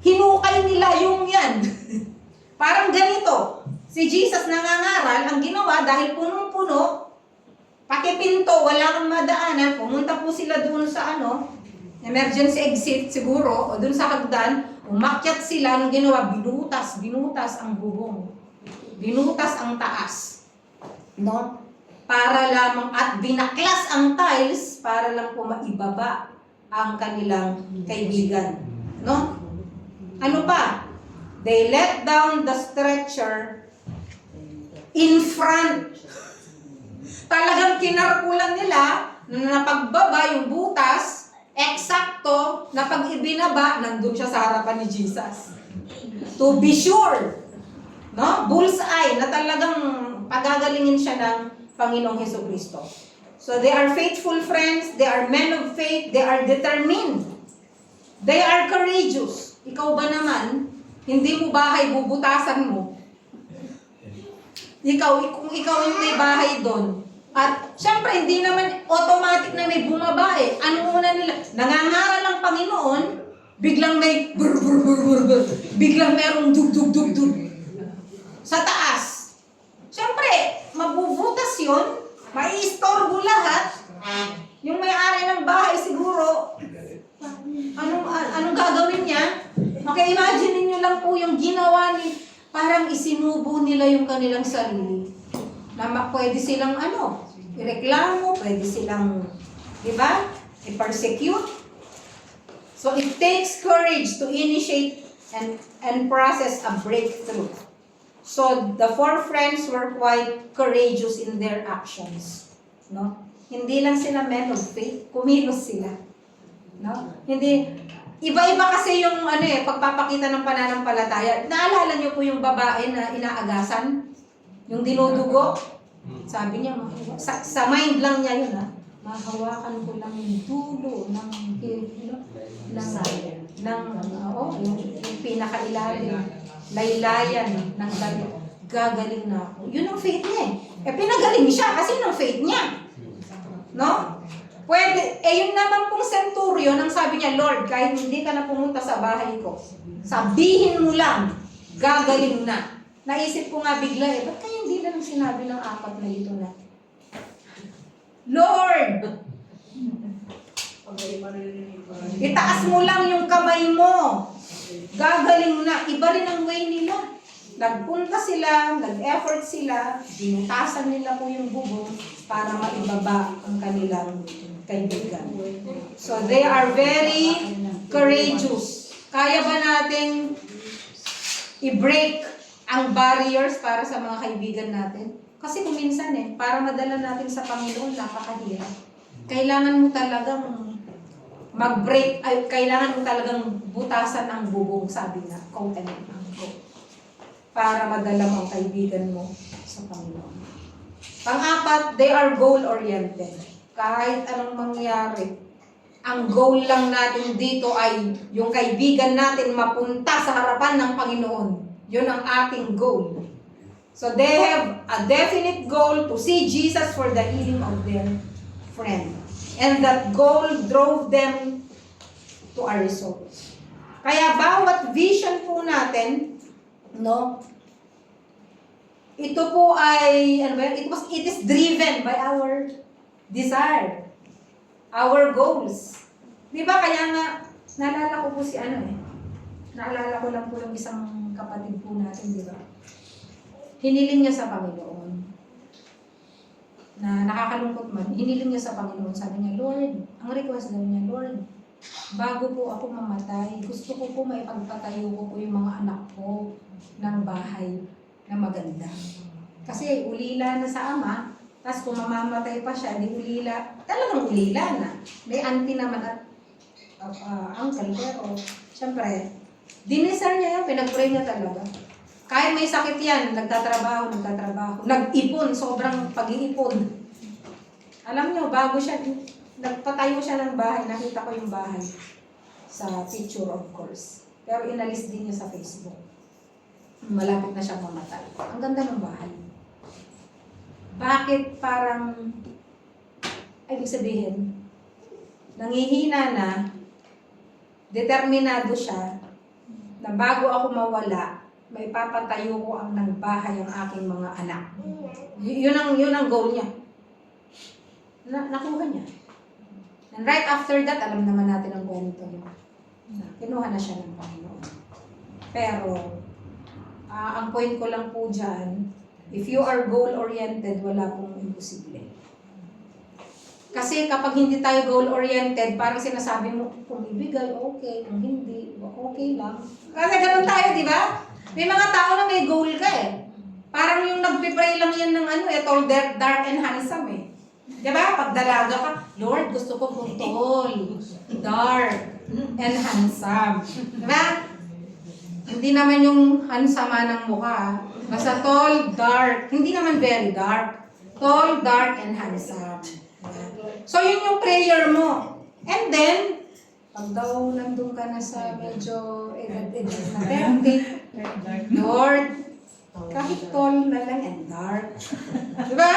Hinukay nila yung yan. Parang ganito. Si Jesus nangangaral, ang ginawa dahil punong-puno, pakipinto, wala kang madaanan, pumunta po sila doon sa emergency exit siguro, o doon sa hagdan, umakyat sila, anong ginawa? Binutas ang bubong. Binutas ang taas. No? Para lamang, at binaklas ang tiles, para lang po maibaba ang kanilang kaibigan. No? Ano pa? They let down the stretcher in front. Talagang kinarkulan nila na pagbaba yung butas, eksakto na pag ibinaba, nandun siya sa harapan ni Jesus. To be sure, no? Bullseye, na talagang pagagalingin siya ng Panginoong Hesukristo. So they are faithful friends, they are men of faith, they are determined. They are courageous. Ikaw ba naman, hindi mo bahay, bubutasan mo. Kung ikaw yung may bahay doon, at syempre, hindi naman automatic na may bumaba Ano una nila? Nangangaral ang Panginoon, biglang may biglang merong dug. Sa taas. Syempre, mabubutas yun, maiistorbo lahat. Yung may-ari ng bahay siguro, anong gagawin niya? Okay, imagine niyo lang po yung ginawa parang isinubo nila yung kanilang sarili. Na pwede silang ireklamo, pwede silang, di ba? I-persecute. So it takes courage to initiate and process a breakthrough. So the 4 friends were quite courageous in their actions. No? Hindi lang sila men of faith, kumilos sila. No? Iba-iba kasi yung pagpapakita ng pananampalataya. Naalala niyo po yung babae na inaagasan? Yung dinudugo? Sabi niya, sa mind lang niya yun mahawakan ko lang yung dulo yung pinakailalim, laylayan ng galit. Gagaling na ako. Yun ang faith niya pinagaling siya kasi yun ang faith niya. No? Pwede, yun naman pong centurion, ang sabi niya, Lord, kahit hindi ka na pumunta sa bahay ko, sabihin mo lang, gagaling na. Naisip ko nga bigla ba't kaya hindi lang sinabi ng 4 na ito na, Lord, itaas mo lang yung kamay mo, gagaling na. Iba rin ang way nila. Nagpunta sila, nag-effort sila, binutasan nila po yung bubong para maibaba ang kanilang kaibigan. So they are very courageous. Kaya ba nating i-break ang barriers para sa mga kaibigan natin? Kasi kuminsan para madala natin sa Panginoon, napakahirap. Kailangan mo talagang mag-break, kailangan mo talagang butasan ang bubong, sabi nga, quote and unquote, para madala mo ang kaibigan mo sa Panginoon. Pang-4, they are goal-oriented. Kahit anong mangyari, ang goal lang natin dito ay yung kaibigan natin mapunta sa harapan ng Panginoon. Yun ang ating goal. So they have a definite goal to see Jesus for the healing of their friend. And that goal drove them to a result. Kaya bawat vision po natin, ito po ay, it is driven by our desire, our goals. Di ba? Kaya nga, naalala ko po naalala ko lang po yung isang kapatid po natin, di ba? Hiniling niya sa Panginoon, na nakakalungkot man, hiniling niya sa Panginoon, sabi niya, Lord, ang request daw niya, Lord, bago po ako mamatay, gusto ko po maipagpatayo ko po yung mga anak ko ng bahay na maganda. Kasi ulila na sa ama, tapos kung mamamatay pa siya, di ulila, talagang ulila na. May auntie naman at uncle, pero syempre, dinisar niya yan, pinag-pray niya talaga. Kahit may sakit yan, nagtatrabaho. Nag-ipon, sobrang pag-iipon. Alam niyo, bago siya, nagpatayo siya ng bahay, nakita ko yung bahay sa picture of course. Pero inalis din niya sa Facebook. Malapit na siya mamatay. Ang ganda ng bahay. Bakit parang, ibig sabihin, nangihina na, determinado siya, na bago ako mawala, may papatayo ko ang ng bahay ang aking mga anak. Yun ang goal niya. Nakuha niya. And right after that, alam naman natin ang kwento niya. Kinuha na siya ng Panginoon. Pero, ang point ko lang po dyan, if you are goal-oriented, wala pong imposible. Kasi kapag hindi tayo goal-oriented, parang sinasabi mo, kung ibigay, okay. Kung hindi, okay lang. Kasi ganun tayo, di ba? May mga tao na may goal ka eh. Parang yung nagpipray lang yan ng tall, dark, and handsome eh. Di ba? Pag dalaga ka, Lord, gusto ko kung tall, dark, and handsome. Di ba? Hindi naman yung handsome ng mukha. Basta tall, dark. Hindi naman very dark. Tall, dark, and handsome. So, yun yung prayer mo. And then, pag daw nandun ka na sa medyo edad-edad na 30, Lord, kahit tall na lang and dark. Diba?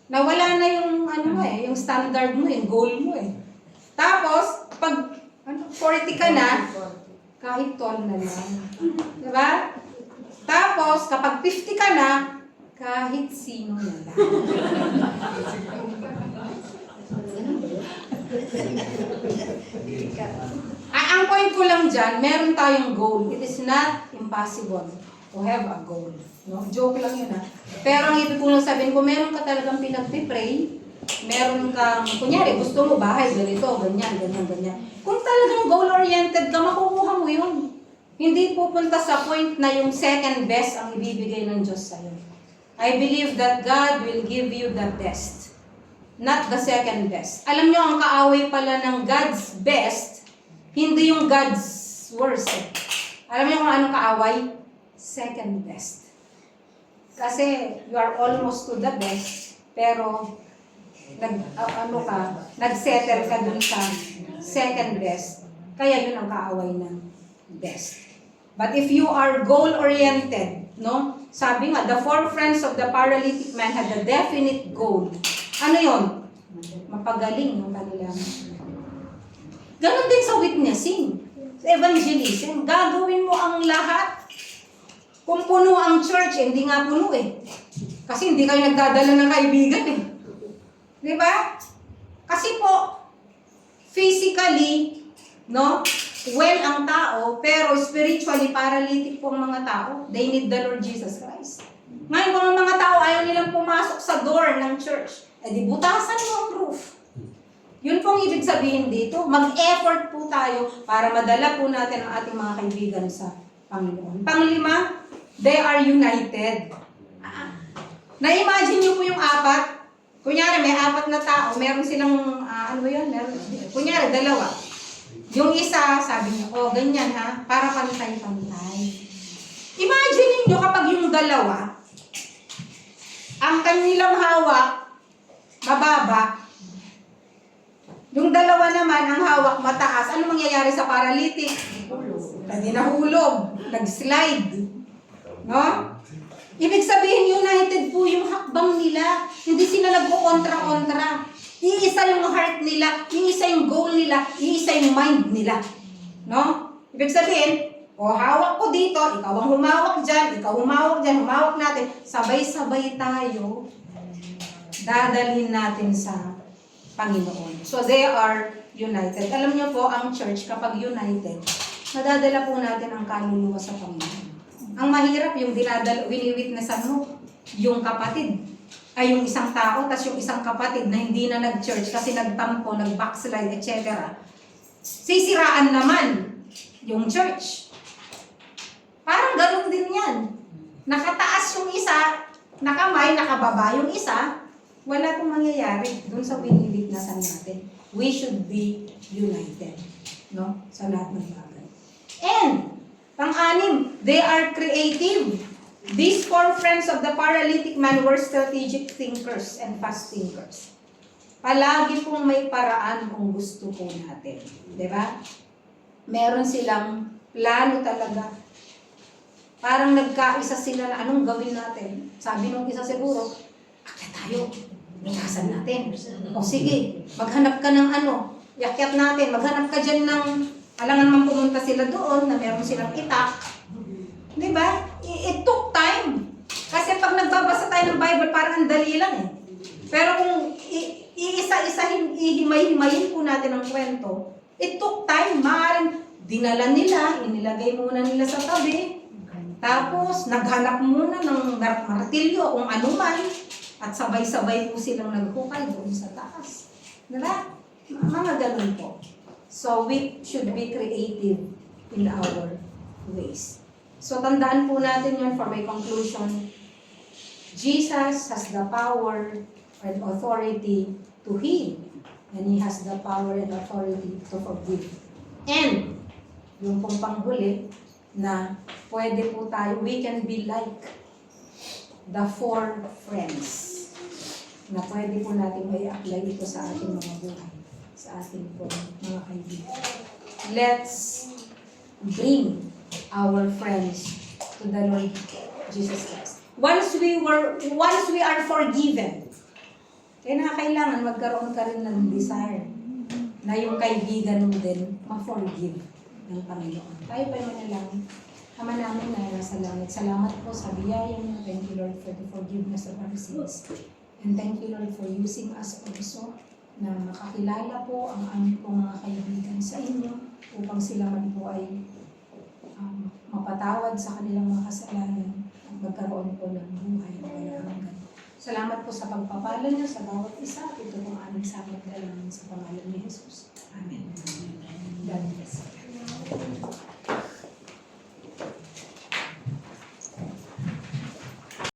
Nawala na yung yung standard mo, yung goal mo eh. Tapos, pag 40 ka na, kahit tall na lang. Diba? Tapos, kapag 50 ka na, kahit sino na lang. Ang point ko lang dyan, meron tayong goal. It is not impossible to have a goal. No? Joke lang yun ha. Pero ang ibig ko lang sabihin, kung meron ka talagang pinagpipray, meron kang, kunyari, gusto mo bahay, ganito, ganyan. Kung talagang goal-oriented ka, makukuha mo yun. Hindi pupunta sa point na yung second best ang ibibigay ng Diyos sa'yo. I believe that God will give you the best. Not the second best. Alam nyo, ang kaaway pala ng God's best, hindi yung God's worst. Alam nyo kung anong kaaway? Second best. Kasi you are almost to the best, pero nag-settle ka dun sa second best. Kaya yun ang kaaway ng best. But if you are goal-oriented, no? Sabi nga, the 4 friends of the paralytic man had a definite goal. Ano yun? Mapagaling yung kanilang. Ganon din sa witnessing, sa evangelism. Gagawin mo ang lahat. Kung puno ang church, hindi nga puno eh. Kasi hindi kayo nagdadala ng kaibigan eh. Di ba? Kasi po, physically, no, well ang tao, pero spiritually paralytic po ang mga tao. They need the Lord Jesus Christ. Ngayon, kung ang mga tao ayaw nilang pumasok sa door ng church, di butasan mo ang roof. Yun pong ibig sabihin dito, mag-effort po tayo para madala po natin ang ating mga kaibigan sa Panginoon. Panglima, they are united. Na-imagine niyo po yung 4. Kunyari, may 4 na tao, meron silang, kunyari, 2. Yung isa, sabi niya, ganyan ha, para pantay-pantay. Imagine niyo kapag yung 2, ang kanilang hawak, mababa. Yung 2 naman, ang hawak mataas. Ano mangyayari sa paralytic? Nahulog. Nag-slide. No? Ibig sabihin, united po yung hakbang nila. Hindi sila nagko-kontra-kontra. Iisa yung heart nila, iisa yung goal nila, iisa yung mind nila. No? Ibig sabihin, hawak ko dito, ikaw ang humawak dyan, ikaw humawak dyan, humawak natin. Sabay-sabay tayo. Dadalhin natin sa Panginoon. So they are united. Alam niyo po, ang church kapag united, nadadala po natin ang kaluluwa sa Panginoon. Ang mahirap yung wini-witnessan mo, yung kapatid, ay yung isang tao, tas yung isang kapatid na hindi na nag-church kasi nagtampo, nag-backslide, etc. Sisiraan naman yung church. Parang ganun din yan. Nakataas yung isa, nakamay, nakababa yung isa, wala pong mangyayari dun sa winiwitnessan natin. We should be united, no? Sa lahat ng bagay. And, pang-anim, they are creative. These 4 friends of the paralytic man were strategic thinkers and fast thinkers. Palagi pong may paraan kung gusto po natin. Diba? Meron silang plano talaga. Parang nagkaisa sila na anong gawin natin. Sabi nung isa siguro, akyat tayo, itasan natin. O sige, maghanap ka ng ano, yakyat natin, maghanap ka dyan ng, alangan man pumunta sila doon na meron silang itak. Diba? It took time. Kasi pag nagbabasa tayo ng Bible, parang ang dali lang eh. Pero kung iisa-isahin, ihimay-himayin po natin ang kwento, it took time. Maaaring dinala nila, inilagay muna nila sa tabi, tapos naghanap muna ng martilyo kung ano man, at sabay-sabay po silang naghukay doon sa taas. Diba? Mga ganun po. So we should be creative in our ways. So tandaan po natin yun for my conclusion. Jesus has the power and authority to heal. And He has the power and authority to forgive. And, yung pong panghuli, na pwede po tayo, we can be like the 4 friends. Na pwede po natin may apply ito sa ating mga buhay. Sa ating po mga kaibigan. Let's bring our friends to the Lord Jesus Christ. Once we are forgiven, kaya kailangan magkaroon ka rin ng desire na yung kaibigan mo din ma-forgive ng Panginoon. Tayo pa manalangin. Ama namin na nasa langit. Salamat po sa biyaya niyo. Thank you, Lord, for the forgiveness of our sins. And thank you, Lord, for using us also na makakilala po ang aming pong mga kaibigan sa inyo upang sila man po ay mapatawad sa kanilang mga kasalanan at magkaroon po ng buhay na walang hanggan. Salamat po sa pagpapala niyo sa bawat isa. Ito pong aming samot dalangin sa pangalan ni Jesus. Amen. God bless.